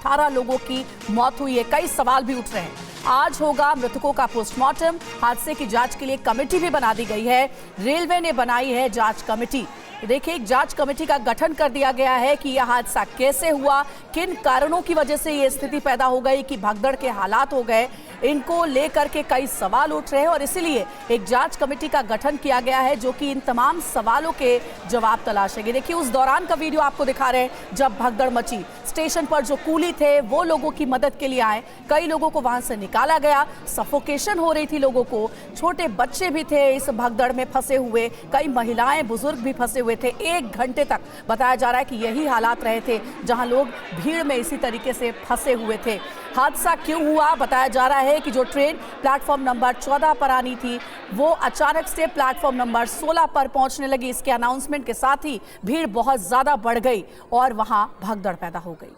18 लोगों की मौत हुई है। कई सवाल भी उठ रहे हैं। आज होगा मृतकों का पोस्टमार्टम। हादसे की जांच के लिए कमेटी भी बना दी गई है। रेलवे ने बनाई है जांच कमेटी। देखिए, एक जांच कमेटी का गठन कर दिया गया है कि यह हादसा कैसे हुआ, किन कारणों की वजह से ये स्थिति पैदा हो गई कि भगदड़ के हालात हो गए। इनको लेकर के कई सवाल उठ रहे हैं और इसीलिए एक जांच कमेटी का गठन किया गया है जो कि इन तमाम सवालों के जवाब तलाशेगी। देखिए, उस दौरान का वीडियो आपको दिखा रहे हैं जब भगदड़ मची। स्टेशन पर जो कूली थे वो लोगों की मदद के लिए आए। कई लोगों को वहां से निकाला गया। सफोकेशन हो रही थी लोगों को। छोटे बच्चे भी थे इस भगदड़ में फंसे हुए। कई महिलाएं, बुजुर्ग भी फंसे हुए थे। 1 घंटे तक बताया जा रहा है कि यही हालात रहे थे जहां लोग भीड़ में इसी तरीके से फंसे हुए थे। हादसा क्यों हुआ? बताया जा रहा है कि जो ट्रेन प्लेटफॉर्म नंबर 14 पर आनी थी वो अचानक से प्लेटफॉर्म नंबर 16 पर पहुंचने लगी। इसके अनाउंसमेंट के साथ ही भीड़ बहुत ज्यादा बढ़ गई और वहां भगदड़ पैदा हो गई।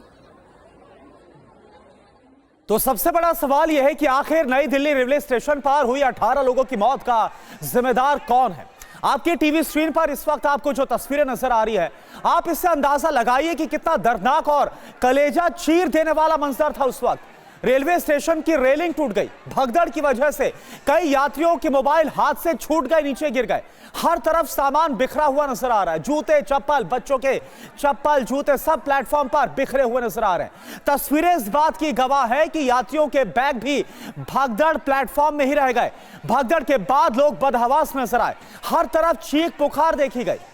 तो सबसे बड़ा सवाल यह है कि आखिर नई दिल्ली रेलवे स्टेशन पर हुई 18 लोगों की मौत का जिम्मेदार कौन है? आपकी टीवी स्क्रीन पर इस वक्त आपको जो तस्वीरें नजर आ रही है, आप इससे अंदाजा लगाइए कि कितना दर्दनाक और कलेजा चीर देने वाला मंजर था उस वक्त। रेलवे स्टेशन की रेलिंग टूट गई। भगदड़ की वजह से कई यात्रियों के मोबाइल हाथ से छूट गए, नीचे गिर गए। हर तरफ सामान बिखरा हुआ नजर आ रहा है। जूते, चप्पल, बच्चों के चप्पल, जूते सब प्लेटफॉर्म पर बिखरे हुए नजर आ रहे हैं। तस्वीरें इस बात की गवाह है कि यात्रियों के बैग भी भगदड़ प्लेटफॉर्म में ही रह गए। भगदड़ के बाद लोग बदहवास नजर आए। हर तरफ चीख पुकार देखी गई।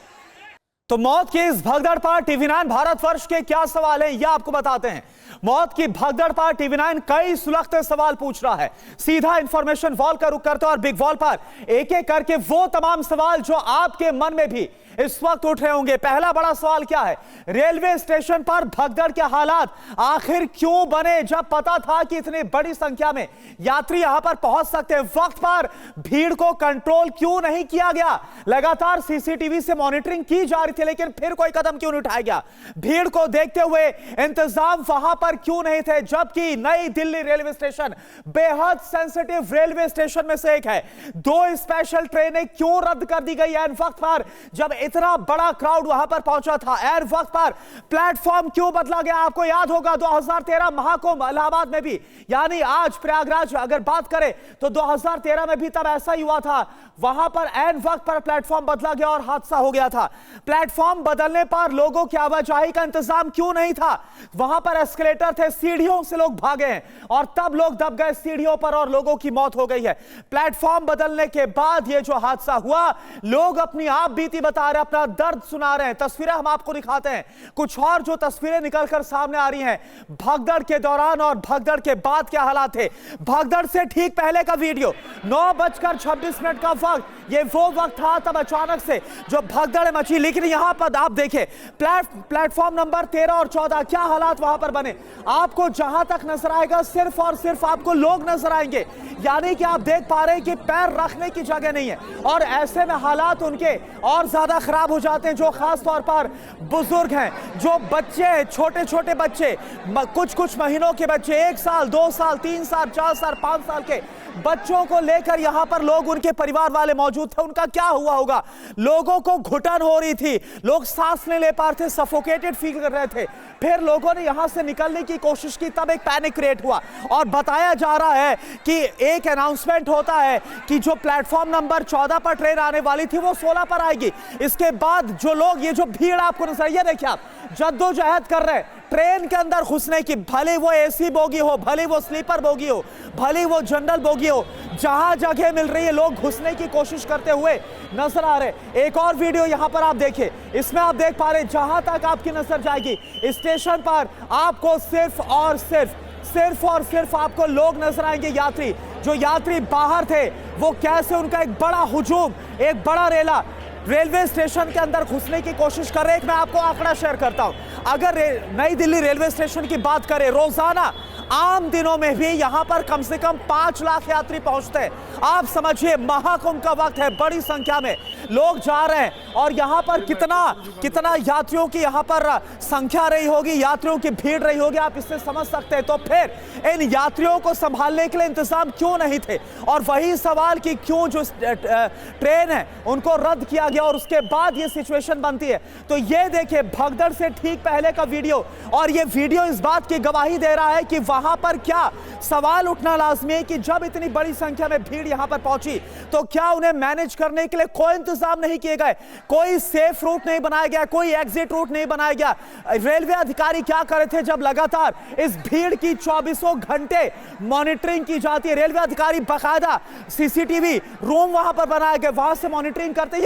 तो मौत की इस भगदड़ पर टीवी9 भारतवर्ष के क्या सवाल हैं, यह आपको बताते हैं। मौत की भगदड़ पर टीवी9 कई सुलगते सवाल पूछ रहा है। सीधा इंफॉर्मेशन वॉल का रुख करते और बिग वॉल पर एक एक करके वो तमाम सवाल जो आपके मन में भी इस वक्त उठ रहे होंगे। पहला बड़ा सवाल क्या है? रेलवे स्टेशन पर भगदड़ के हालात आखिर क्यों बने जब पता था कि इतनी बड़ी संख्या में यात्री यहां पर पहुंच सकते हैं? वक्त पर भीड़ को कंट्रोल क्यों नहीं किया गया? लगातार सीसीटीवी से मॉनिटरिंग की जा रही थी लेकिन फिर कोई कदम क्यों नहीं उठाया गया? भीड़ को देखते हुए इंतजाम वहां पर क्यों नहीं थे? जबकि नई दिल्ली रेलवे स्टेशन बेहद सेंसिटिव रेलवे स्टेशन में से एक है। 2 स्पेशल ट्रेनें क्यों रद्द कर दी गई एन वक्त पर जब इतना बड़ा क्राउड वहां पर पहुंचा था? एन वक्त पर प्लेटफॉर्म क्यों बदला गया? आपको याद होगा 2013 महाकुंभ इलाहाबाद में भी, यानी आज प्रयागराज अगर बात करें तो 2013 में भी तब ऐसा ही हुआ था। वहां पर एन वक्त पर प्लेटफॉर्म बदला गया और हादसा हो गया था। प्लेटफॉर्म बदलने पर लोगों की आवाजाही का इंतजाम क्यों नहीं था? वहां पर एस्केलेटर थे, सीढ़ियों से लोग भागे हैं और तब लोग दब गए सीढ़ियों पर और लोगों की मौत हो गई है। प्लेटफॉर्म बदलने के बाद यह जो हादसा हुआ, लोग अपनी आप बीती बता रहे, अपना दर्द सुना रहे हैं। तस्वीरें हम आपको दिखाते हैं। कुछ और जो तस्वीरें निकलकर सामने आ रही हैं भगदड़ के दौरान और भगदड़ के बाद क्या हालात थे। भगदड़ से ठीक पहले का वीडियो, 9:26 का वक्त, ये वो वक्त था तब अचानक से जो भगदड़ मची। लेकिन यहां पर आप देखें प्लेटफॉर्म नंबर 13 और 14, क्या हालात वहां पर बने। आपको जहां तक नजर आएगा सिर्फ और सिर्फ आपको लोग नजर आएंगे, यानी कि आप देख पा रहे हैं कि पैर रखने की जगह नहीं है। और ऐसे में हालात उनके और ज्यादा खराब हो जाते हैं जो खास तौर पर बुजुर्ग हैं, जो बच्चे, छोटे छोटे बच्चे, कुछ महीनों के बच्चे, 1 साल, 2 साल, 3 साल, 4 साल, 5 साल के बच्चों को लेकर यहां पर लोग, उनके परिवार वाले मौजूद थे। उनका क्या हुआ होगा? लोगों को घुटन हो रही थी, लोग सांस नहीं ले पा रहे थे, सफोकेटेड फील कर रहे थे। फिर लोगों ने यहां से निकलने की कोशिश की, तब एक पैनिक क्रिएट हुआ और बताया जा रहा है कि एक अनाउंसमेंट होता है कि जो प्लेटफॉर्म नंबर 14 पर ट्रेन आने वाली थी वो 16 पर आएगी। इसके बाद जो लोग, ये जो भीड़ आपको नजर, ये देखिए आप जद्दोजहद कर रहे हैं ट्रेन के अंदर घुसने की। भले वो एसी बोगी हो, भले वो स्लीपर बोगी हो, भले वो जनरल बोगी हो, जहां जगह मिल रही है लोग घुसने की कोशिश करते हुए नजर आ रहे। एक और वीडियो यहां पर आप देखिए, इसमें आप देख पा रहे जहां तक आपकी नजर जाएगी स्टेशन पर आपको सिर्फ और सिर्फ आपको लोग नजर आएंगे। यात्री, जो यात्री बाहर थे वो कैसे उनका एक बड़ा हुजूम, एक बड़ा रेला रेलवे स्टेशन के अंदर घुसने की कोशिश कर रहे हैं। मैं आपको आंकड़ा शेयर करता हूं। अगर नई दिल्ली रेलवे स्टेशन की बात करें, रोजाना आम दिनों में भी यहां पर कम से कम 5 लाख यात्री पहुंचते हैं। आप समझिए महाकुंभ का वक्त है, बड़ी संख्या में लोग जा रहे हैं और यहां पर कितना यात्रियों की यहां पर संख्या रही होगी, यात्रियों की भीड़ रही होगी, आप इससे समझ सकते हैं। तो फिर इन यात्रियों को संभालने के लिए इंतजाम क्यों नहीं थे? और वही सवाल कि क्यों जो ट्रेन है उनको रद्द किया गया और उसके बाद ये सिचुएशन बनती है। तो ये देखिए भगदड़ से ठीक पहले का वीडियो, और ये वीडियो इस बात की गवाही दे रहा है कि वहां पर क्या सवाल उठना लाजमी है कि जब इतनी बड़ी संख्या में भीड़ यहां पर पहुंची तो क्या उन्हें मैनेज करने के लिए कोई इंतजाम नहीं किए गए, कोई सेफ रूट नहीं बनाया गया, कोई एग्जिट रूट नहीं बनाया गया। रेलवे अधिकारी क्या कर रहे थे जब लगातार इस भीड़ की 24 घंटे मॉनिटरिंग की जाती है। रेलवे अधिकारी बाकायदा सीसीटीवी रूम वहां पर बनाए गए, वहां से मॉनिटरिंग करते।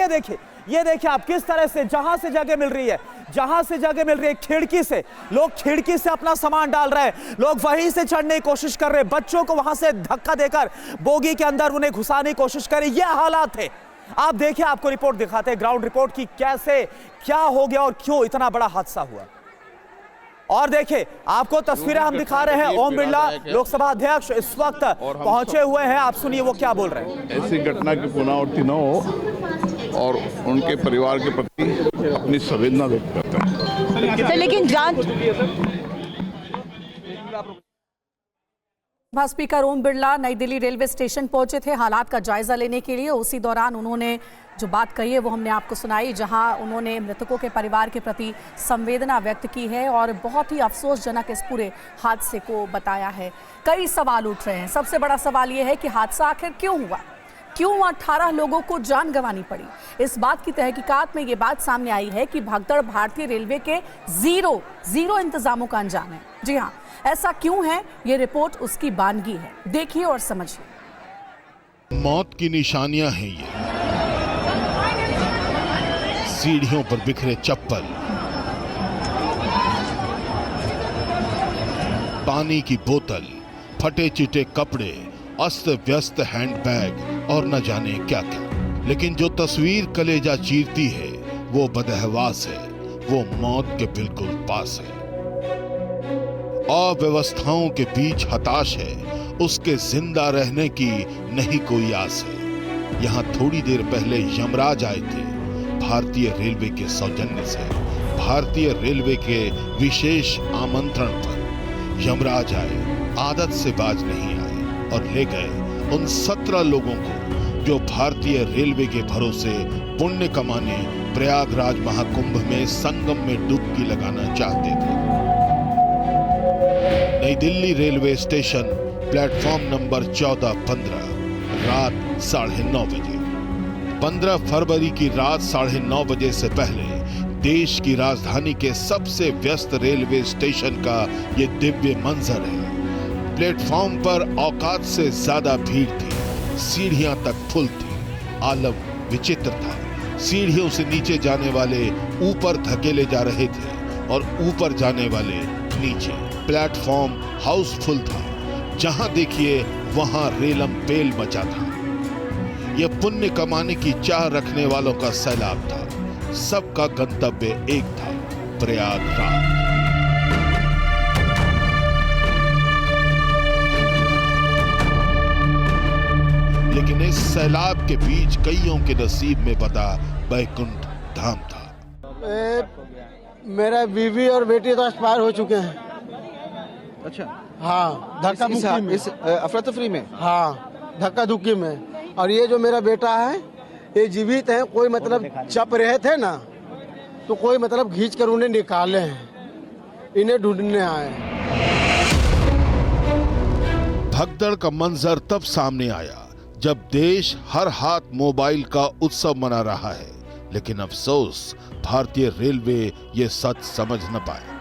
ये देखिए आप किस तरह से जहां से जगह मिल रही है खिड़की से लोग खिड़की से अपना सामान डाल रहे हैं, लोग वहीं से चढ़ने की कोशिश कर रहे हैं, बच्चों को वहां से धक्का देकर बोगी के अंदर उन्हें घुसाने की कोशिश कर रहे हैं। ये हालात थे। आप देखिए, आपको रिपोर्ट दिखाते हैं, ग्राउंड रिपोर्ट की कैसे क्या हो गया और क्यों इतना बड़ा हादसा हुआ। और देखिए आपको तस्वीरें हम दिखा रहे हैं, ओम बिरला लोकसभा अध्यक्ष इस वक्त पहुंचे हुए हैं। आप सुनिए वो क्या बोल रहे हैं। ऐसी घटना की पुनरावृत्ति न हो और उनके परिवार के प्रति अपनी संवेदना व्यक्त करते हैं। लेकिन जांच भाजपा स्पीकर ओम बिरला नई दिल्ली रेलवे स्टेशन पहुंचे थे हालात का जायजा लेने के लिए। उसी दौरान उन्होंने जो बात कही है वो हमने आपको सुनाई, जहां उन्होंने मृतकों के परिवार के प्रति संवेदना व्यक्त की है और बहुत ही अफसोसजनक इस पूरे हादसे को बताया है। कई सवाल उठ रहे हैं। सबसे बड़ा सवाल ये है कि हादसा आखिर क्यों हुआ, क्यों 18 लोगों को जान गंवानी पड़ी। इस बात की तहकीकात में ये बात सामने आई है कि भगदड़ भारतीय रेलवे के जीरो इंतजामों का अंजाम है। जी हाँ, ऐसा क्यों है ये रिपोर्ट उसकी बानगी है, देखिए और समझिए। मौत की निशानियां हैं ये, सीढ़ियों पर बिखरे चप्पल, पानी की बोतल, फटे चिटे कपड़े, अस्त व्यस्त हैंडबैग और न जाने क्या क्या। लेकिन जो तस्वीर कलेजा चीरती है वो बदहवास है, वो मौत के बिल्कुल पास है। अव्यवस्थाओं के बीच हताश है, उसके जिंदा रहने की नहीं कोई आस है। यहाँ थोड़ी देर पहले यमराज आए थे भारतीय रेलवे के सौजन्य से, भारतीय रेलवे के विशेष आमंत्रण पर यमराज आए, आदत से बाज नहीं आए और ले गए उन 17 लोगों को जो भारतीय रेलवे के भरोसे पुण्य कमाने प्रयागराज महाकुंभ में संगम में डुबकी लगाना चाहते थे। नई Delhi railway station platform number 14-15 रात 9:30 बजे। 15 फरवरी की रात 9:30 बजे से पहले देश की राजधानी के सबसे व्यस्त रेलवे स्टेशन का ये दिव्य मंजर है। प्लेटफॉर्म पर औकात से ज्यादा भीड़ थी, सीढ़ियां तक फुल थी। आलम विचित्र था, सीढ़ियों से नीचे जाने वाले ऊपर धकेले जा रहे थे और ऊपर जाने वाले नीचे। प्लेटफॉर्म हाउसफुल था, जहां देखिए वहां रेलम पेल मचा था। यह पुण्य कमाने की चाह रखने वालों का सैलाब था। सबका गंतव्य एक था, प्रयागराज। लेकिन इस सैलाब के बीच कईयों के नसीब में बदा बैकुंठ धाम था। मेरा बीवी और बेटी तो एक्सपायर हो चुके हैं। अच्छा, हाँ, धक्का मुक्की में, इस अफरा तफरी में, हाँ, धक्का धुक्की में। और ये जो मेरा बेटा है ये जीवित है, कोई मतलब चप रहे थे ना तो कोई मतलब खींच कर उन्हें निकाले हैं, इन्हें ढूंढने आए। भगदड़ का मंजर तब सामने आया जब देश हर हाथ मोबाइल का उत्सव मना रहा है, लेकिन अफसोस भारतीय रेलवे ये सच समझ न पाए।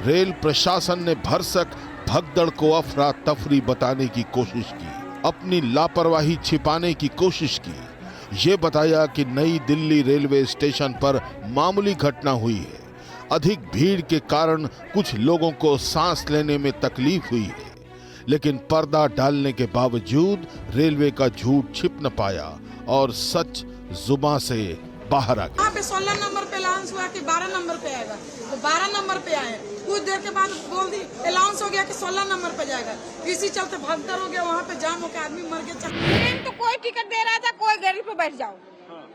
रेल प्रशासन ने भरसक भगदड़ को अफरा तफरी बताने की कोशिश की, अपनी लापरवाही छिपाने की कोशिश की। ये बताया कि नई दिल्ली रेलवे स्टेशन पर मामूली घटना हुई है, अधिक भीड़ के कारण कुछ लोगों को सांस लेने में तकलीफ हुई है। लेकिन पर्दा डालने के बावजूद रेलवे का झूठ छिप न पाया और सच जुबान से बाहर आ गया। 16 नंबर पे लॉन्च हुआ कि 12 नंबर पे आएगा, तो 12 नंबर पे आए। कुछ देर के बाद बोल दी अलाउंस हो गया कि 16 नंबर पे जाएगा। इसी चलते भगदड़ हो गया, वहाँ पे जाम हो गया, आदमी मर गया। ट्रेन तो कोई टिकट दे रहा था, कोई गाड़ी पे बैठ जाओ।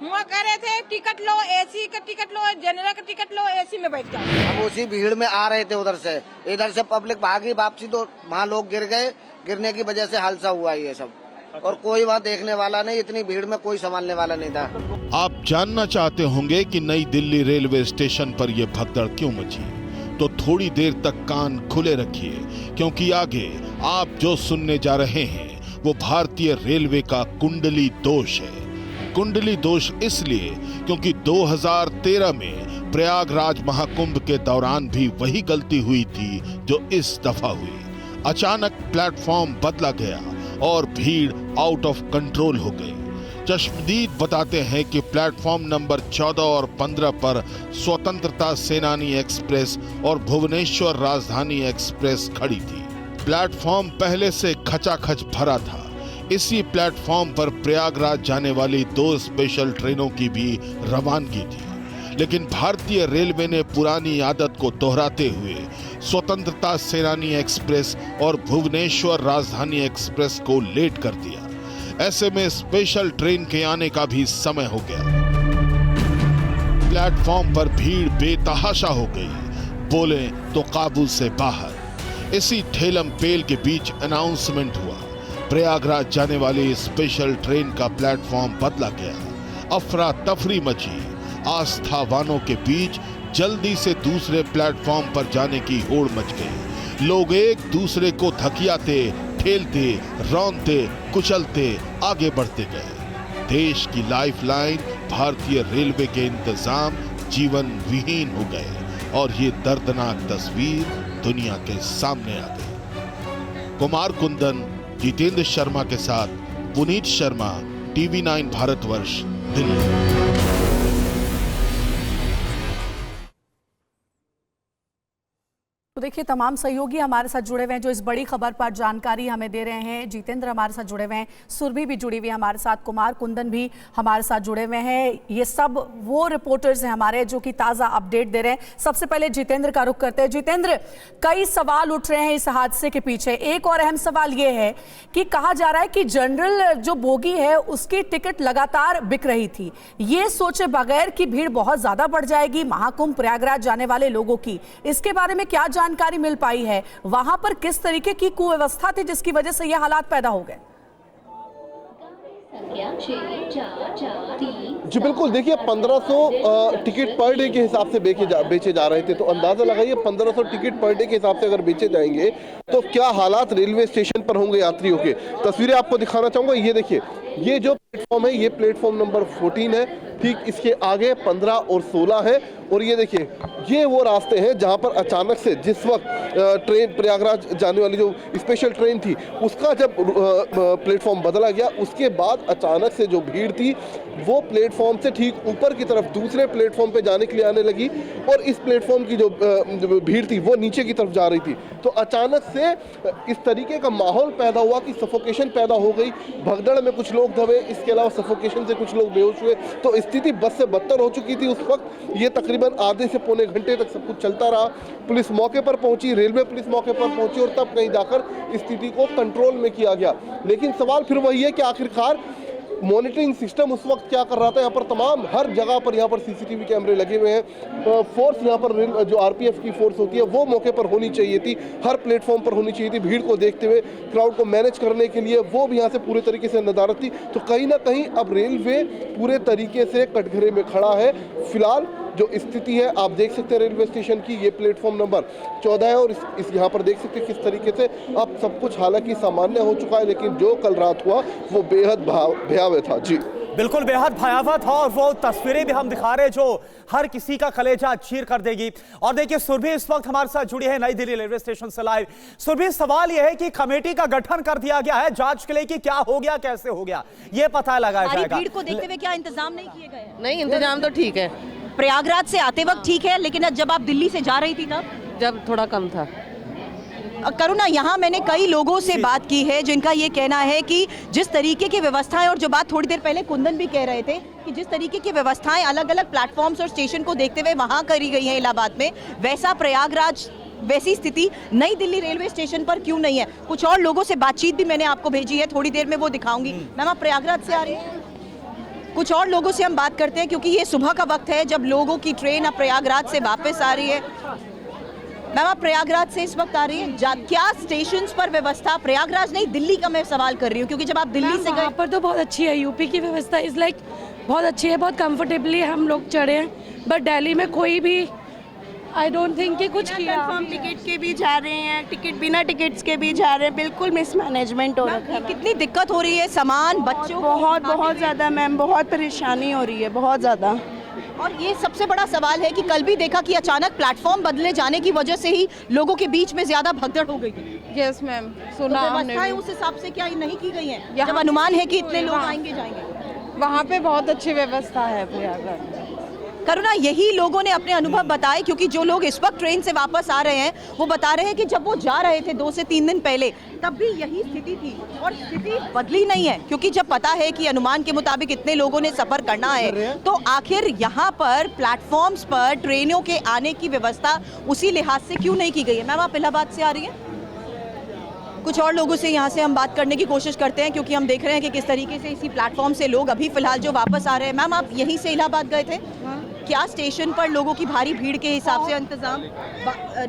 वो कह रहे थे टिकट लो, एसी का टिकट लो, जनरल का टिकट लो, एसी में बैठ जाओ। हम उसी भीड़ में आ रहे थे उधर से, इधर से पब्लिक भागी वापसी, तो वहाँ लोग गिर गए, गिरने की वजह से हादसा हुआ ये सब। और कोई वहाँ देखने वाला नहीं, इतनी भीड़ में कोई संभालने वाला नहीं था। आप जानना चाहते होंगे कि नई दिल्ली रेलवे स्टेशन पर यह भगदड़ क्यों मची, तो थोड़ी देर तक कान खुले रखिए, क्योंकि आगे आप जो सुनने जा रहे हैं वो भारतीय रेलवे का कुंडली दोष है। कुंडली दोष इसलिए क्योंकि 2013 में प्रयागराज महाकुंभ के दौरान भी वही गलती हुई थी जो इस दफा हुई। अचानक प्लेटफॉर्म बदला गया और भीड़ आउट ऑफ कंट्रोल हो गई। चश्मदीद बताते हैं कि प्लेटफॉर्म नंबर 14 और 15 पर स्वतंत्रता सेनानी एक्सप्रेस और भुवनेश्वर राजधानी एक्सप्रेस खड़ी थी। प्लेटफॉर्म पहले से खचाखच भरा था। इसी प्लेटफॉर्म पर प्रयागराज जाने वाली 2 स्पेशल ट्रेनों की भी रवानगी थी, लेकिन भारतीय रेलवे ने पुरानी आदत को दोहराते हुए स्वतंत्रता सेनानी एक्सप्रेस और भुवनेश्वर राजधानी एक्सप्रेस को लेट कर दिया। ऐसे में स्पेशल ट्रेन के आने का भी समय हो गया। प्लेटफॉर्म पर भीड़ बेतहाशा हो गई, बोले तो काबू से बाहर। इसी ठेलम पेल के बीच अनाउंसमेंट हुआ, प्रयागराज जाने वाली स्पेशल ट्रेन का प्लेटफॉर्म बदला गया। अफरा तफरी मची, आस्थावानों के बीच जल्दी से दूसरे प्लेटफॉर्म पर जाने की होड़ मच गई। लोग एक दूसरे को धकियाते, ठेलते, रौंदते, कुचलते आगे बढ़ते गए। देश की लाइफलाइन भारतीय रेलवे के इंतजाम जीवन विहीन हो गए और ये दर्दनाक तस्वीर दुनिया के सामने आ गई। कुमार कुंदन, जितेंद्र शर्मा के साथ पुनीत शर्मा, TV9 भारतवर्ष, दिल्ली। तो देखिए, तमाम सहयोगी हमारे साथ जुड़े हुए हैं जो इस बड़ी खबर पर जानकारी हमें दे रहे हैं। जितेंद्र हमारे साथ जुड़े हुए हैं, सुरभि भी जुड़ी हुई है हमारे साथ, कुमार कुंदन भी हमारे साथ जुड़े हुए हैं। ये सब वो रिपोर्टर्स हैं हमारे जो कि ताज़ा अपडेट दे रहे हैं। सबसे पहले जितेंद्र का रुख करते हैं। जितेंद्र, कई सवाल उठ रहे हैं इस हादसे के पीछे। एक और अहम सवाल ये है कि कहा जा रहा है कि जनरल जो बोगी है उसकी टिकट लगातार बिक रही थी, ये सोचे बगैर कि भीड़ बहुत ज़्यादा बढ़ जाएगी महाकुंभ प्रयागराज जाने वाले लोगों की। इसके बारे में क्या जानकारी मिल पाई है? वहां पर किस तरीके की कुव्यवस्था थी जिसकी वजह से यह हालात पैदा हो गए? जी बिल्कुल, देखिए 1500 टिकट पर डे के हिसाब से बेचे जा रहे थे, तो अंदाजा लगाइए 1500 टिकट पर डे के हिसाब से अगर बेचे जाएंगे तो क्या हालात रेलवे स्टेशन पर होंगे यात्रियों के। तस्वीरें आपको दिखाना चाहूंगा। ये देखिए, ये जो प्लेटफॉर्म है ये प्लेटफॉर्म नंबर 14 है, ठीक इसके आगे 15 और 16 है। और ये देखिए, ये वो रास्ते हैं जहां पर अचानक से जिस वक्त ट्रेन प्रयागराज जाने वाली जो स्पेशल ट्रेन थी उसका जब प्लेटफॉर्म बदला गया, उसके बाद अचानक से जो भीड़ थी वो प्लेटफॉर्म से ठीक ऊपर की तरफ दूसरे प्लेटफॉर्म पे जाने के लिए आने लगी, और इस प्लेटफॉर्म की जो भीड़ थी वो नीचे की तरफ जा रही थी। तो अचानक से इस तरीके का माहौल पैदा हुआ कि सफोकेशन पैदा हो गई। भगदड़ में कुछ लोग दबे, इसके अलावा सफोकेशन से कुछ लोग बेहोश हुए। तो स्थिति बस से बदतर हो चुकी थी उस वक्त। ये तकरीबन आधे से पौने घंटे तक सब कुछ चलता रहा। पुलिस मौके पर पहुंची, रेलवे पुलिस मौके पर पहुंची, और तब कहीं जाकर स्थिति को कंट्रोल में किया गया। लेकिन सवाल फिर वही है कि आखिरकार मॉनिटरिंग सिस्टम उस वक्त क्या कर रहा था। यहाँ पर तमाम हर जगह पर यहाँ पर CCTV कैमरे लगे हुए हैं। फोर्स यहाँ पर जो RPF की फोर्स होती है वो मौके पर होनी चाहिए थी, हर प्लेटफॉर्म पर होनी चाहिए थी। भीड़ को देखते हुए क्राउड को मैनेज करने के लिए वो भी यहाँ से पूरे तरीके से नदारत थी। तो कहीं ना कहीं अब रेलवे पूरे तरीके से कटघरे में खड़ा है। फिलहाल जो स्थिति है आप देख सकते हैं रेलवे स्टेशन की, ये प्लेटफॉर्म नंबर 14 है, और इस यहाँ पर देख सकते हैं किस तरीके से अब सब कुछ हालांकि सामान्य हो चुका है, लेकिन जो कल रात हुआ वो बेहद भयावह था। जी बिल्कुल, बेहद भयावह था, और वो तस्वीरें भी हम दिखा रहे हैं जो हर किसी का कलेजा चीर कर देगी। और देखिए, सुरभि इस वक्त हमारे साथ जुड़ी है नई दिल्ली रेलवे स्टेशन से लाइव। सुरभि, सवाल यह है कि कमेटी का गठन कर दिया गया है जांच के लिए कि क्या हो गया, कैसे हो गया, ये पता लगाया जाएगा। भीड़ को देखते हुए क्या इंतजाम नहीं किए गए? नहीं, इंतजाम तो ठीक है। प्रयागराज से आते वक्त ठीक है, लेकिन जब आप दिल्ली से जा रही थी तब? जब थोड़ा कम था। करुणा, यहाँ मैंने कई लोगों से बात की है जिनका ये कहना है कि जिस तरीके की व्यवस्थाएं, और जो बात थोड़ी देर पहले कुंदन भी कह रहे थे कि जिस तरीके की व्यवस्थाएं अलग अलग प्लेटफॉर्म्स और स्टेशन को देखते हुए वहाँ करी गई हैं इलाहाबाद में, वैसा प्रयागराज वैसी स्थिति नई दिल्ली रेलवे स्टेशन पर क्यों नहीं है? कुछ और लोगों से बातचीत भी मैंने आपको भेजी है, थोड़ी देर में वो दिखाऊंगी। मैम, आप प्रयागराज से आ रही हैं? कुछ और लोगों से हम बात करते हैं, क्योंकि ये सुबह का वक्त है जब लोगों की ट्रेन अब प्रयागराज से वापस आ रही है। मैम, आप प्रयागराज से इस वक्त आ रही हैं, क्या स्टेशंस पर व्यवस्था, प्रयागराज नहीं दिल्ली का मैं सवाल कर रही हूँ, क्योंकि जब आप दिल्ली से गए पर तो बहुत अच्छी है, यूपी की व्यवस्था इज लाइक बहुत अच्छी है, बहुत कंफर्टेबली हम लोग चढ़े हैं, बट दिल्ली में कोई भी आई डोंट थिंक कि कुछ किया। कंफर्म टिकट के भी जा रहे हैं, टिकट बिना टिकट्स के भी जा रहे हैं, बिल्कुल मिसमैनेजमेंट हो रखा है। कितनी दिक्कत हो रही है, सामान बच्चों बहुत ज़्यादा मैम, बहुत परेशानी हो रही है, बहुत ज़्यादा। और ये सबसे बड़ा सवाल है कि कल भी देखा कि अचानक प्लेटफॉर्म बदले जाने की वजह से ही लोगों के बीच में ज्यादा भगदड़ हो गई थी। यस मैम, सुना तो हमने व्यवस्थाएं उस हिसाब से क्या नहीं की गई हैं? जब अनुमान है कि इतने लोग आएंगे जाएंगे। वहाँ पे बहुत अच्छी व्यवस्था है प्रयागराज। करुणा, यही लोगों ने अपने अनुभव बताए, क्योंकि जो लोग इस वक्त ट्रेन से वापस आ रहे हैं वो बता रहे हैं कि जब वो जा रहे थे 2 से 3 दिन पहले, तब भी यही स्थिति थी और स्थिति बदली नहीं है, क्योंकि जब पता है कि अनुमान के मुताबिक इतने लोगों ने सफर करना है, तो आखिर यहाँ पर प्लेटफॉर्म्स पर ट्रेनों के आने की व्यवस्था उसी लिहाज से क्यों नहीं की गई है? मैम, आप इलाहाबाद से आ रही हैं? कुछ और लोगों से यहाँ से हम बात करने की कोशिश करते हैं, क्योंकि हम देख रहे हैं कि किस तरीके से इसी प्लेटफॉर्म से लोग अभी फिलहाल जो वापस आ रहे हैं। मैम, आप यहीं से इलाहाबाद गए थे? क्या स्टेशन पर लोगों की भारी भीड़ के हिसाब से इंतजाम?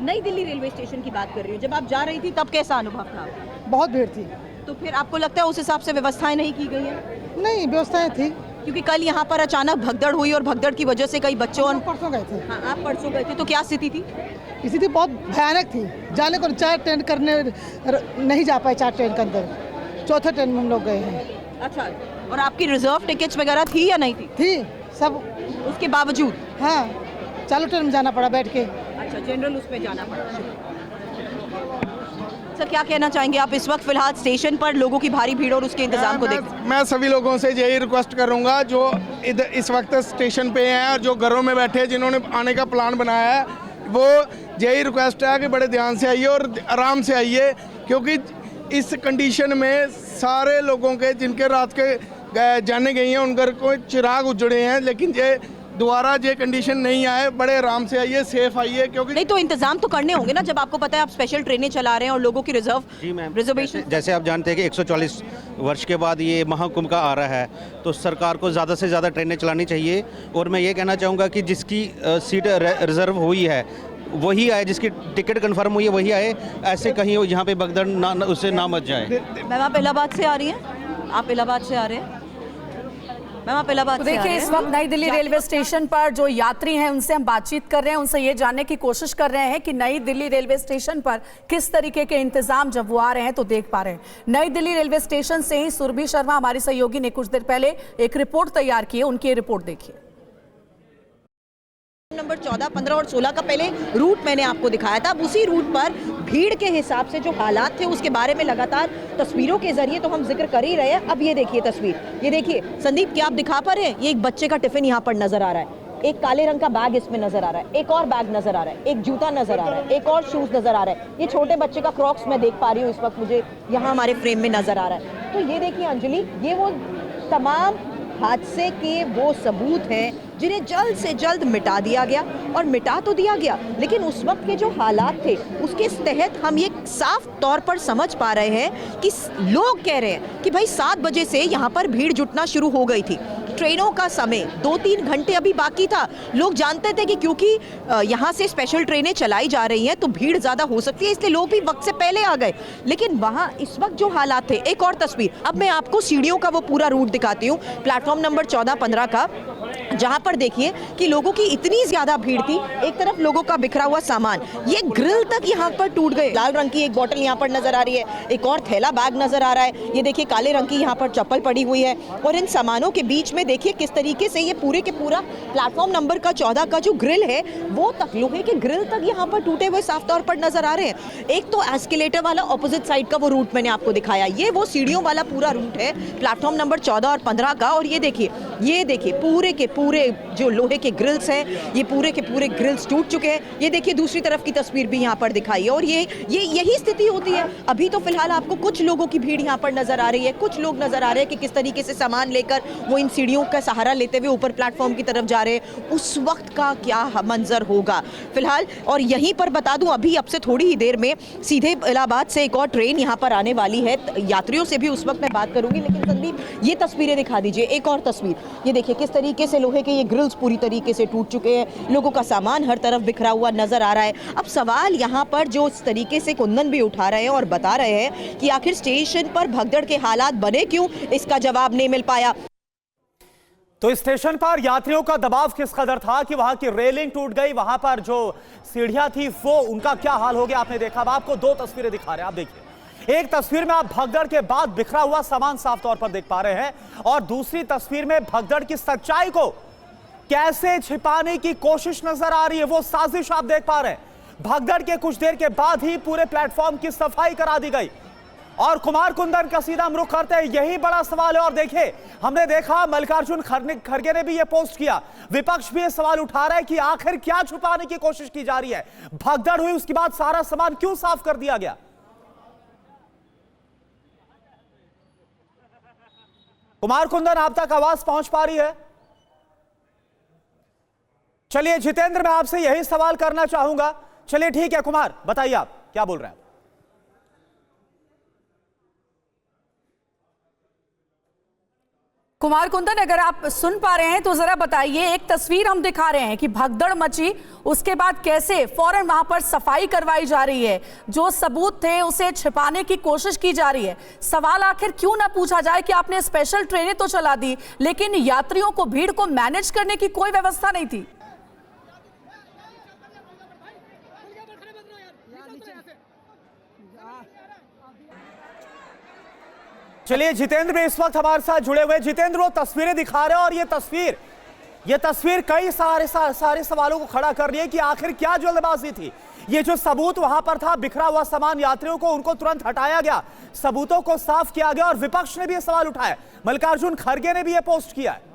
नई दिल्ली रेलवे स्टेशन की बात कर रही हूँ, जब आप जा रही थी तब कैसा अनुभव था? बहुत भीड़ थी। तो फिर आपको लगता है उस हिसाब से व्यवस्थाएं नहीं की गई हैं? नहीं, व्यवस्थाएं थी, क्योंकि कल यहाँ पर अचानक भगदड़ हुई और भगदड़ की वजह से कई बच्चों परसों गए थे। हाँ, आप परसों गए थे, तो क्या स्थिति थी? स्थिति बहुत भयानक थी, जाने को 4 ट्रेन करने नहीं जा पाए, 4 ट्रेन के अंदर 4थे ट्रेन में हम लोग गए हैं। अच्छा, और आपकी रिजर्व टिकट्स वगैरह थी या नहीं थी? थी सब, उसके बावजूद? हाँ, चालू ट्रेन में जाना पड़ा बैठ के। अच्छा, जनरल उसमें जाना पड़ा। सर, क्या कहना चाहेंगे आप इस वक्त फिलहाल स्टेशन पर लोगों की भारी भीड़ और उसके इंतजाम को देख? मैं सभी लोगों से यही रिक्वेस्ट करूंगा जो इधर इस वक्त स्टेशन पे हैं और जो घरों में बैठे हैं, जिन्होंने आने का प्लान बनाया है, वो यही रिक्वेस्ट है कि बड़े ध्यान से आइए और आराम से आइए, क्योंकि इस कंडीशन में सारे लोगों के जिनके रात के जाने गई हैं उनके कोई चिराग उजड़े हैं, लेकिन ये दोबारा ये कंडीशन नहीं आए, बड़े आराम से आइए, सेफ आइए, क्योंकि नहीं तो इंतजाम तो करने होंगे ना, जब आपको पता है आप स्पेशल ट्रेनें चला रहे हैं और लोगों की रिजर्वेशन। जैसे आप जानते हैं कि 144 वर्ष के बाद ये महाकुंभ का आ रहा है, तो सरकार को ज़्यादा से ज़्यादा ट्रेनें चलानी चाहिए। और मैं ये कहना चाहूँगा कि जिसकी सीट रिजर्व हुई है वही आए, जिसकी टिकट कंफर्म हुई है वही आए, ऐसे कहीं यहाँ पे भगदड़ ना उससे ना मच जाए। मैम, आप इलाहाबाद से आ रही हैं? आप इलाहाबाद से आ रहे हैं? मैम, आप इलाहाबाद तो देखिए, इस वक्त नई दिल्ली रेलवे स्टेशन पर जो यात्री हैं उनसे हम बातचीत कर रहे हैं, उनसे ये जानने की कोशिश कर रहे हैं कि नई दिल्ली रेलवे स्टेशन पर किस तरीके के इंतजाम जब वो आ रहे हैं तो देख पा रहे हैं। नई दिल्ली रेलवे स्टेशन से ही सुरभि शर्मा हमारी सहयोगी ने कुछ देर पहले एक रिपोर्ट तैयार की है, उनकी ये रिपोर्ट देखिए। नंबर 14, 15 और 16 का पहले रूट मैंने आपको दिखाया था। अब उसी रूट पर भीड़ के हिसाब से जो हालात थे उसके बारे में लगातार तस्वीरों के जरिए तो हम जिक्र कर ही रहे हैं। अब ये देखिए तस्वीर, ये देखिए संदीप, क्या आप दिखा पा रहे हैं? ये एक बच्चे का टिफिन यहाँ पर नजर आ रहा है, एक काले रंग का बैग इसमें नजर आ रहा है, एक और बैग नजर आ रहा है, एक जूता नजर आ रहा है, एक और शूज नजर आ रहा है। ये छोटे बच्चे का क्रॉक्स मैं देख पा रही हूँ इस वक्त, मुझे यहाँ हमारे फ्रेम में नजर आ रहा है। तो ये देखिए अंजलि, ये वो तमाम हादसे के वो सबूत हैं जिन्हें जल्द से जल्द मिटा दिया गया, और मिटा तो दिया गया, लेकिन उस वक्त के जो हालात थे उसके तहत हम ये साफ तौर पर समझ पा रहे हैं कि लोग कह रहे हैं कि भाई 7 बजे से यहाँ पर भीड़ जुटना शुरू हो गई थी। ट्रेनों का समय 2-3 घंटे अभी बाकी था। लोग जानते थे कि क्योंकि यहाँ से स्पेशल ट्रेनें चलाई जा रही हैं तो भीड़ ज़्यादा हो सकती है, इसलिए लोग भी वक्त से पहले आ गए। लेकिन वहाँ इस वक्त जो हालात थे, एक और तस्वीर, अब मैं आपको सीढ़ियों का वो पूरा रूट दिखाती हूँ, प्लेटफॉर्म नंबर 14-15 का, जहाँ पर देखिए कि लोगों की इतनी ज़्यादा भीड़ थी, एक तरफ लोगों का बिखरा हुआ सामान, ये ग्रिल तक यहाँ पर टूट गए। लाल रंग की एक बोतल यहाँ पर नजर आ रही है, एक और थैला बैग नजर आ रहा है, ये देखिए काले रंग की यहाँ पर चप्पल पड़ी हुई है, और इन सामानों के बीच में देखिए किस तरीके से ये पूरे के पूरा प्लेटफॉर्म नंबर का 14 का जो ग्रिल है वो तक, लोहे के ग्रिल तक यहाँ पर टूटे हुए साफ तौर पर नजर आ रहे हैं। एक तो एस्केलेटर वाला ऑपोजिट साइड का वो रूट मैंने आपको दिखाया, ये वो सीढ़ियों वाला पूरा रूट है प्लेटफॉर्म नंबर 14 और 15 का, और ये देखिए ये देखिए पूरे के पूरे जो लोहे के ग्रिल्स हैं, ये पूरे के पूरे ग्रिल्स टूट चुके हैं। ये देखिए दूसरी तरफ की तस्वीर भी यहाँ पर दिखाई है और ये यही स्थिति होती है। अभी तो फिलहाल आपको कुछ लोगों की भीड़ यहाँ पर नजर आ रही है, कुछ लोग नजर आ रहे हैं कि किस तरीके से सामान लेकर वो इन सीढ़ियों का सहारा लेते हुए ऊपर प्लेटफॉर्म की तरफ जा रहे हैं। उस वक्त का क्या मंजर होगा फिलहाल। और यहीं पर बता दूं, अभी अब से थोड़ी ही देर में सीधे इलाहाबाद से एक और ट्रेन यहाँ पर आने वाली है। यात्रियों से भी उस वक्त मैं बात करूंगी, लेकिन संदीप ये तस्वीरें दिखा दीजिए। एक और तस्वीर ये देखिए किस तरीके से लोहे के ये ग्रिल्स पूरी तरीके से टूट चुके हैं, लोगों का सामान हर तरफ बिखरा हुआ नजर आ रहा है। अब सवाल यहाँ पर जो इस तरीके से कुंदन भी उठा रहे हैं और बता रहे हैं कि आखिर स्टेशन पर भगदड़ के हालात बने क्यों, इसका जवाब नहीं मिल पाया। तो स्टेशन पर यात्रियों का दबाव किस कदर था कि वहां की रेलिंग टूट गई, वहां पर जो सीढ़ियां थी वो उनका क्या हाल हो गया आपने देखा। अब आपको दो तस्वीरें दिखा रहे हैं, आप देखिए। एक तस्वीर में आप भगदड़ के बाद बिखरा हुआ सामान साफ तौर पर देख पा रहे हैं और दूसरी तस्वीर में भगदड़ की सच्चाई को कैसे छिपाने की कोशिश नजर आ रही है, वो साजिश आप देख पा रहे हैं। भगदड़ के कुछ देर के बाद ही पूरे प्लेटफॉर्म की सफाई करा दी गई और कुमार कुंदन का सीधा हम रुख करते हैं, यही बड़ा सवाल है। और देखिए हमने देखा मल्लिकार्जुन खड़गे ने भी यह पोस्ट किया, विपक्ष भी यह सवाल उठा रहा है कि आखिर क्या छुपाने की कोशिश की जा रही है। भगदड़ हुई उसके बाद सारा सामान क्यों साफ कर दिया गया। कुमार कुंदन आप तक आवाज पहुंच पा रही है? चलिए जितेंद्र मैं आपसे यही सवाल करना चाहूंगा। चलिए ठीक है कुमार बताइए आप क्या बोल रहे हैं। कुमार कुंदन अगर आप सुन पा रहे हैं तो जरा बताइए, एक तस्वीर हम दिखा रहे हैं कि भगदड़ मची, उसके बाद कैसे फौरन वहां पर सफाई करवाई जा रही है, जो सबूत थे उसे छिपाने की कोशिश की जा रही है। सवाल आखिर क्यों ना पूछा जाए कि आपने स्पेशल ट्रेनें तो चला दी लेकिन यात्रियों को, भीड़ को मैनेज करने की कोई व्यवस्था नहीं थी। चलिए जितेंद्र भी इस वक्त हमारे साथ जुड़े हुए। जितेंद्र वो तस्वीरें दिखा रहे हैं और ये तस्वीर कई सारे सवालों को खड़ा कर रही है कि आखिर क्या जल्दबाजी थी। ये जो सबूत वहां पर था, बिखरा हुआ सामान यात्रियों को उनको तुरंत हटाया गया, सबूतों को साफ किया गया और विपक्ष ने भी ये सवाल उठाया, मल्लिकार्जुन खड़गे ने भी ये पोस्ट किया है।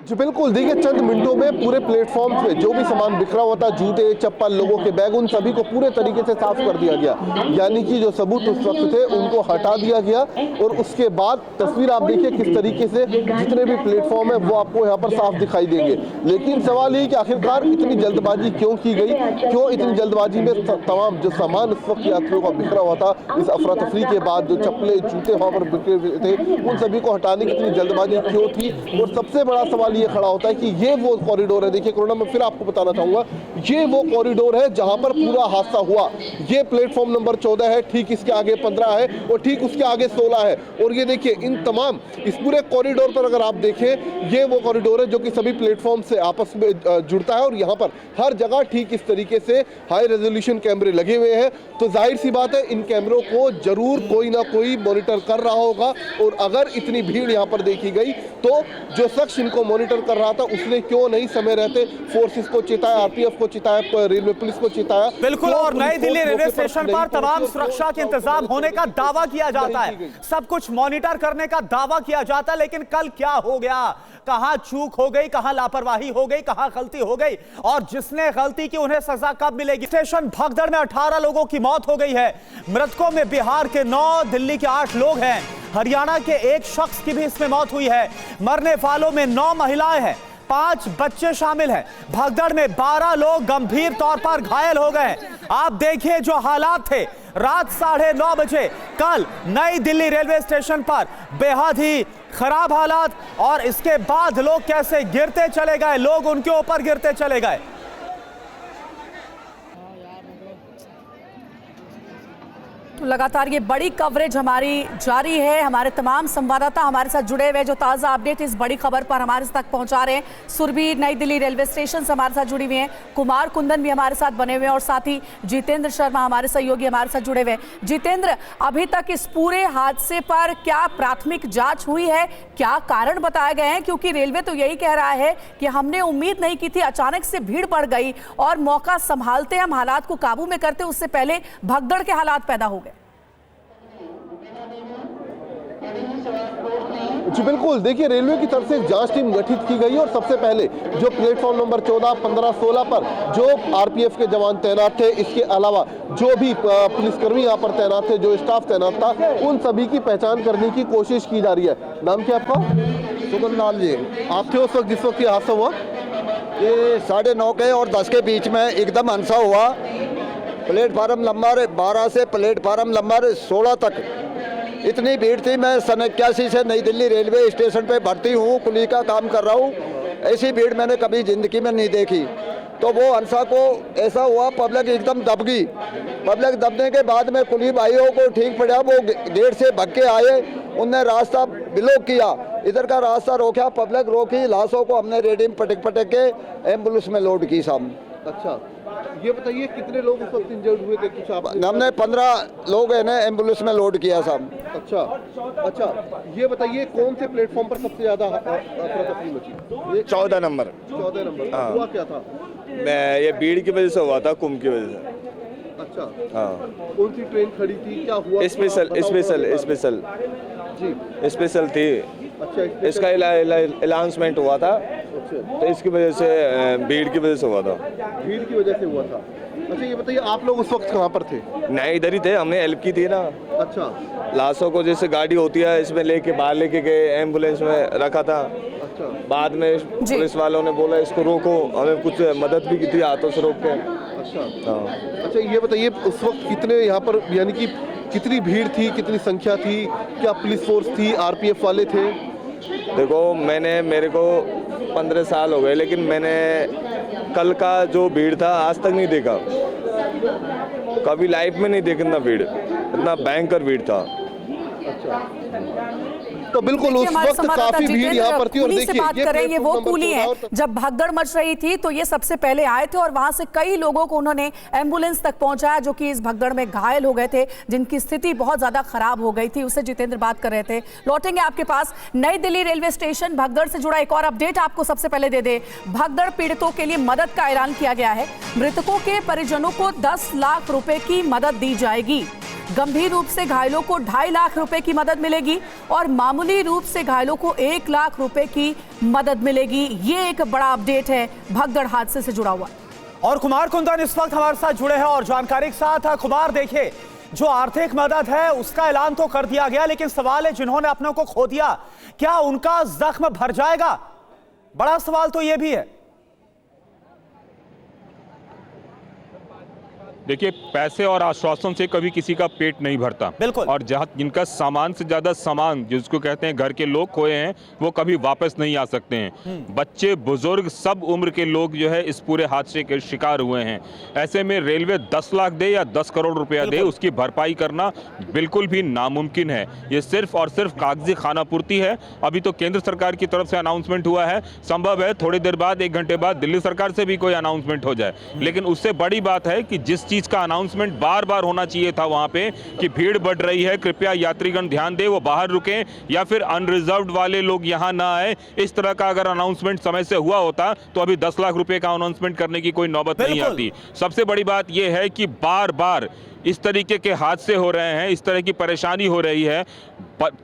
जी बिल्कुल, देखिए चंद मिनटों में पूरे प्लेटफॉर्म पे जो भी सामान बिखरा हुआ था, जूते चप्पल, लोगों के बैग, उन सभी को पूरे तरीके से साफ कर दिया गया। यानी कि जो सबूत उस वक्त थे उनको हटा दिया गया और उसके बाद तस्वीर आप देखिए किस तरीके से जितने भी प्लेटफॉर्म है वो आपको यहाँ पर साफ दिखाई देंगे। लेकिन सवाल ये कि आखिरकार इतनी जल्दबाजी क्यों की गई, क्यों इतनी जल्दबाजी में तमाम जो सामान इस वक्त यात्रियों का बिखरा हुआ था, इस अफरा तफरी के बाद जो चप्पलें जूते वहाँ पर बिखरे हुए थे उन सभी को हटाने की इतनी जल्दबाजी क्यों थी। और सबसे बड़ा सवाल ये खड़ा होता है कि ये वो कॉरिडोर है, देखिए कोरोना में फिर आपको बताना चाहूंगा, ये वो कॉरिडोर है जहां पर पूरा हादसा हुआ। ये प्लेटफॉर्म नंबर 14 है, ठीक इसके आगे 15 है और ठीक उसके आगे 16 है। और ये देखिए इन तमाम इस पूरे कॉरिडोर पर अगर आप देखें, ये वो कॉरिडोर है जो कि सभी प्लेटफॉर्म से आपस में जुड़ता है और यहाँ पर हर जगह ठीक इस तरीके से हाई रेजोल्यूशन कैमरे लगे हुए हैं। तो जाहिर सी बात है इन कैमरों को जरूर कोई ना कोई मॉनिटर कर रहा होगा और अगर इतनी भीड़ यहाँ पर देखी गई तो जो शख्स इनको मॉनिटर कर रहा था उसने क्यों नहीं समय रहते फोर्सेस को चेताया, आरपीएफ को चेताया, रेलवे पुलिस को चेताया। बिल्कुल, और नई दिल्ली रेलवे स्टेशन पर तमाम सुरक्षा के इंतजाम होने का दावा किया जाता है, सब कुछ मॉनिटर करने का दावा किया जाता है, लेकिन कल क्या हो गया, कहां चूक हो गई, कहां लापरवाही हो गई, कहां गलती हो गई और जिसने गलती की उन्हें सजा कब मिलेगी। स्टेशन भगदड़ में 18 लोगों की मौत हो गई है। मृतकों में बिहार के 9, दिल्ली के 8 लोग हैं, हरियाणा के 1 शख्स की भी इसमें मौत हुई है। मरने वालों में 9 महिलाएं हैं, 5 बच्चे शामिल हैं। भगदड़ में 12 लोग गंभीर तौर पर घायल हो गए। आप देखिए जो हालात थे रात 9:30 बजे कल नई दिल्ली रेलवे स्टेशन पर, बेहद ही खराब हालात और इसके बाद लोग कैसे गिरते चले गए, लोग उनके ऊपर गिरते चले गए। तो लगातार ये बड़ी कवरेज हमारी जारी है। हमारे तमाम संवाददाता हमारे साथ जुड़े हुए जो ताज़ा अपडेट इस बड़ी खबर पर हमारे तक पहुंचा रहे हैं। सुरभि नई दिल्ली रेलवे स्टेशन से हमारे साथ जुड़ी हुई हैं, कुमार कुंदन भी हमारे साथ बने हुए हैं और साथ ही जितेंद्र शर्मा हमारे सहयोगी हमारे साथ जुड़े हुए हैं। जितेंद्र, अभी तक इस पूरे हादसे पर क्या प्राथमिक जांच हुई है, क्या कारण बताए गए हैं? क्योंकि रेलवे तो यही कह रहा है कि हमने उम्मीद नहीं की थी, अचानक से भीड़ बढ़ गई और मौका संभालते हम हालात को काबू में करते उससे पहले भगदड़ के हालात पैदा हो गए। जी बिल्कुल, देखिए रेलवे की तरफ से एक जांच टीम गठित की गई और सबसे पहले जो प्लेटफॉर्म नंबर 14, 15, 16 पर जो आरपीएफ के जवान तैनात थे, इसके अलावा जो भी पुलिसकर्मी यहाँ पर तैनात थे, जो स्टाफ तैनात था, उन सभी की पहचान करने की कोशिश की जा रही है। नाम क्या आपका? सुगंध लाल जी। आप थे उस वक्त जिस वक्त ये हादसा हुआ? ये 9:30 के और 10 के बीच में एकदम हादसा हुआ। प्लेटफार्म नंबर 12 से प्लेटफार्म नंबर 16 तक इतनी भीड़ थी। मैं सन 81 से नई दिल्ली रेलवे स्टेशन पे भर्ती हूँ, कुली का काम कर रहा हूँ। ऐसी भीड़ मैंने कभी जिंदगी में नहीं देखी। तो वो हादसा को ऐसा हुआ, पब्लिक एकदम दब गई। पब्लिक दबने के बाद में कुली भाइयों को ठीक पड़ा, वो गेट से भाग के आए, उनने रास्ता ब्लॉक किया, इधर का रास्ता रोका, पब्लिक रोकी, लाशों को हमने रेडी में पटक पटक के एम्बुलेंस में लोड की साहब। अच्छा, ये बताइए कितने लोग उस वक्त इंजर्ड हुए थे? कुछ आप? हमने 15 लोग है ना एम्बुलेंस में लोड किया साहब। अच्छा, ये बताइए कौन से प्लेटफॉर्म पर सबसे ज्यादा अफरा-तफरी मची? 14 नंबर। 14 नंबर। हाँ। हुआ क्या था? मैं ये भीड़ की वजह से हुआ था, कुंभ की वजह से। अच्छा, हाँ। कौन सी ट्रेन खड़ी थी, क्या हुआ? स्पेशल थी। अच्छा, इसका अनाउंसमेंट हुआ था, तो इसकी वजह से भीड़ की वजह से हुआ था। भीड़ की वजह से हुआ था। अच्छा, ये बताइए आप लोग उस वक्त कहाँ पर थे? नहीं, इधर ही थे, हमने हेल्प की थी ना। अच्छा, लाशों को जैसे गाड़ी होती है इसमें लेके बाहर लेके गए, एम्बुलेंस में रखा था। अच्छा, बाद में पुलिस वालों ने बोला इसको रोको, हमें कुछ मदद भी की थी हाथों से रोक के। अच्छा। हाँ। अच्छा, ये बताइए उस वक्त कितने यहाँ पर, यानी कि कितनी भीड़ थी, कितनी संख्या थी, क्या पुलिस फोर्स थी, आरपीएफ वाले थे? देखो मेरे को 15 साल हो गए, लेकिन मैंने कल का जो भीड़ था आज तक नहीं देखा, कभी लाइफ में नहीं देखा इतना भीड़, इतना भयंकर भीड़ था। अच्छा, तो बिल्कुल उस वक्त काफी भीड़ यहाँ पर थी। और देखिए, से बात करेंगे, वो कुली है, जब भगदड़ मच रही थी तो ये सबसे पहले आए थे और वहां से कई लोगों को उन्होंने एम्बुलेंस तक पहुंचाया जो कि इस भगदड़ में घायल हो गए थे, जिनकी स्थिति बहुत ज्यादा खराब हो गई थी। उससे जितेंद्र बात कर रहे थे। लौटेंगे आपके पास। नई दिल्ली रेलवे स्टेशन भगदड़ से जुड़ा एक और अपडेट आपको सबसे पहले दे दे। भगदड़ पीड़ितों के लिए मदद का ऐलान किया गया है। मृतकों के परिजनों को 10 लाख रुपए की मदद दी जाएगी। गंभीर रूप से घायलों को 2.5 लाख रुपए की मदद मिलेगी और मामूली रूप से घायलों को 1 लाख रुपए की मदद मिलेगी। ये एक बड़ा अपडेट है भगदड़ हादसे से जुड़ा हुआ। और कुमार कुंदन इस वक्त हमारे साथ जुड़े हैं और जानकारी के साथ। कुमार, देखिए, जो आर्थिक मदद है उसका ऐलान तो कर दिया गया, लेकिन सवाल है जिन्होंने अपनों को खो दिया, क्या उनका जख्म भर जाएगा? बड़ा सवाल तो यह भी है। देखिए, पैसे और आश्वासन से कभी किसी का पेट नहीं भरता। बिल्कुल। और जहाँ जिनका सामान से ज्यादा सामान, जिसको कहते हैं घर के लोग खोए हैं, वो कभी वापस नहीं आ सकते हैं। बच्चे, बुजुर्ग, सब उम्र के लोग जो है इस पूरे हादसे के शिकार हुए हैं। ऐसे में रेलवे 10 लाख दे या 10 करोड़ रुपया दे, उसकी भरपाई करना बिल्कुल भी नामुमकिन है। ये सिर्फ और सिर्फ कागजी खानापूर्ति है। अभी तो केंद्र सरकार की तरफ से अनाउंसमेंट हुआ है, संभव है थोड़ी देर बाद, 1 घंटे बाद दिल्ली सरकार से भी कोई अनाउंसमेंट हो जाए। लेकिन उससे बड़ी बात है कि जिस चीज का अनाउंसमेंट बार बार होना चाहिए था वहां पे कि भीड़ बढ़ रही है, कृपया यात्रीगण ध्यान दें, वो बाहर रुकें, या फिर अनरिजर्व्ड वाले लोग यहां ना आए, इस तरह का अगर अनाउंसमेंट समय से हुआ होता तो अभी 10 लाख रुपए का अनाउंसमेंट करने की कोई नौबत नहीं आती। सबसे बड़ी बात यह है कि बार बार इस तरीके के हादसे हो रहे हैं, इस तरह की परेशानी हो रही है।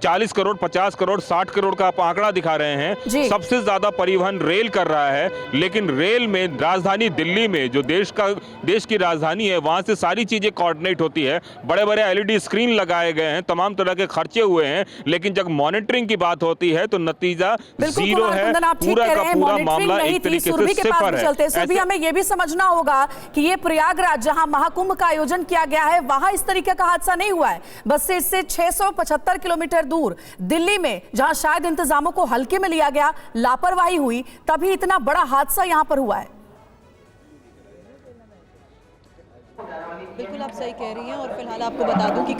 40 करोड़, 50 करोड़, 60 करोड़ का आप आंकड़ा दिखा रहे हैं। सबसे ज्यादा परिवहन रेल कर रहा है, लेकिन रेल में राजधानी दिल्ली में, जो देश की राजधानी है, वहां से सारी चीजें कोऑर्डिनेट होती है। बड़े बड़े LED स्क्रीन लगाए गए हैं, तमाम तरह के खर्चे हुए हैं, लेकिन जब मॉनिटरिंग की बात होती है तो नतीजा जीरो है। पूरा का पूरा मामला एक तरीके से सिफर है। सुरभि, हमें यह भी समझना होगा कि ये प्रयागराज, जहां महाकुंभ का आयोजन किया गया है, वहां इस तरीके का हादसा नहीं हुआ है। बस से इससे 675 किलोमीटर दूर दिल्ली में, जहां शायद इंतजामों को हल्के में लिया गया, लापरवाही हुई, तभी इतना बड़ा हादसा यहां पर हुआ है। बिल्कुल आप सही कह रही हैं। और फिलहाल आपको बता दूं कि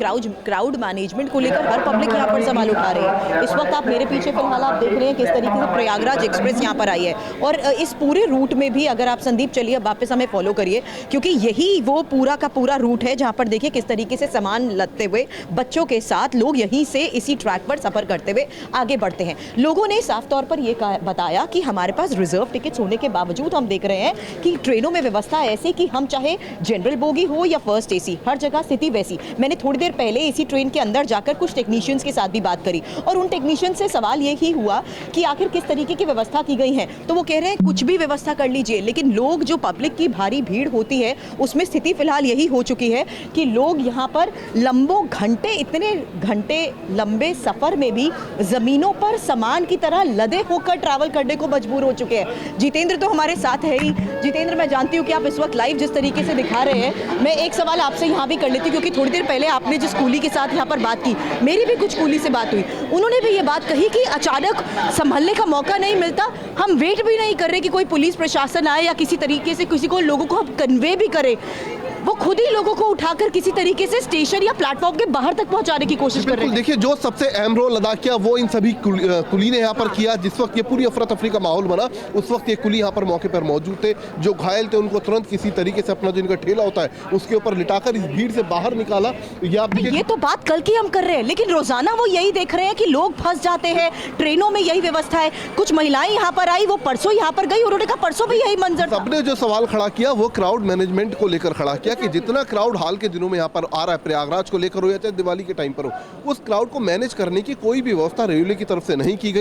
क्राउड मैनेजमेंट को लेकर हर पब्लिक यहाँ पर सवाल उठा रही है। इस वक्त आप मेरे पीछे फिलहाल आप देख रहे हैं किस तरीके से प्रयागराज एक्सप्रेस यहाँ पर आई है। और इस पूरे रूट में भी अगर आप, संदीप चलिए वापस हमें फॉलो करिए, क्योंकि यही वो पूरा का पूरा रूट है जहाँ पर देखिए किस तरीके से सामान लदते हुए बच्चों के साथ लोग यहीं से इसी ट्रैक पर सफर करते हुए आगे बढ़ते हैं। लोगों ने साफ तौर पर ये बताया कि हमारे पास रिजर्व टिकट्स होने के बावजूद हम देख रहे हैं कि ट्रेनों में व्यवस्था ऐसी कि हम चाहे जनरल बोगी हो या फर्स्ट एसी, हर जगह स्थिति वैसी। मैंने थोड़ी देर पहले इसी ट्रेन के अंदर जाकर कुछ टेक्नीशियंस के साथ भी बात करी और उन टेक्नीशियन से सवाल ये ही हुआ कि आखिर किस तरीके की व्यवस्था की गई है। तो वो कह रहे हैं कुछ भी व्यवस्था कर लीजिए, लेकिन लोग जो पब्लिक की भारी भीड़ होती है उसमें स्थिति फिलहाल यही हो चुकी है कि लोग यहाँ पर लंबों घंटे, इतने घंटे लंबे सफर में भी जमीनों पर सामान की तरह लदे होकर ट्रैवल करने को मजबूर हो चुके हैं। जितेंद्र तो हमारे साथ है ही। जितेंद्र, मैं जानती हूँ कि आप इस वक्त लाइव जिस तरीके से दिखा रहे हैं, मैं एक सवाल आपसे यहाँ भी कर लेती हूँ, क्योंकि थोड़ी देर पहले आपने जिस कूली के साथ यहाँ पर बात की, मेरी भी कुछ कूली से बात हुई, उन्होंने भी ये बात कही कि अचानक संभलने का मौका नहीं मिलता, हम वेट भी नहीं कर रहे कि कोई पुलिस प्रशासन आए या किसी तरीके से किसी को लोगों को हम कन्वे भी करें, वो खुद ही लोगों को उठाकर किसी तरीके से स्टेशन या प्लेटफॉर्म के बाहर तक पहुंचाने की कोशिश कर रहे हैं। देखिए, जो सबसे अहम रोल अदा किया वो इन सभी कुली ने यहाँ पर किया। जिस वक्त ये पूरी अफरा तफरी का माहौल बना, उस वक्त ये कुली यहाँ पर मौके पर मौजूद थे। जो घायल थे उनको तुरंत किसी तरीके से अपना जो इनका ठेला होता है उसके ऊपर लिटाकर इस भीड़ से बाहर निकाला। ये तो बात कल की हम कर रहे हैं, लेकिन रोजाना वो यही देख रहे हैं कि लोग फंस जाते हैं, ट्रेनों में यही व्यवस्था है। कुछ महिलाएं यहाँ पर आई, वो परसों यहाँ पर गई, उन्होंने कहा परसों भी यही मंजर था। सबने जो सवाल खड़ा किया वो क्राउड मैनेजमेंट को लेकर खड़ा किया कि जितना क्राउड हाल के दिनों में यहाँ पर आ रहा है, प्रयागराज को लेकर हो या चाहे दिवाली के टाइम पर हो, उस क्राउड को मैनेज करने की कोई भी व्यवस्था रेलवे की तरफ से नहीं की गई।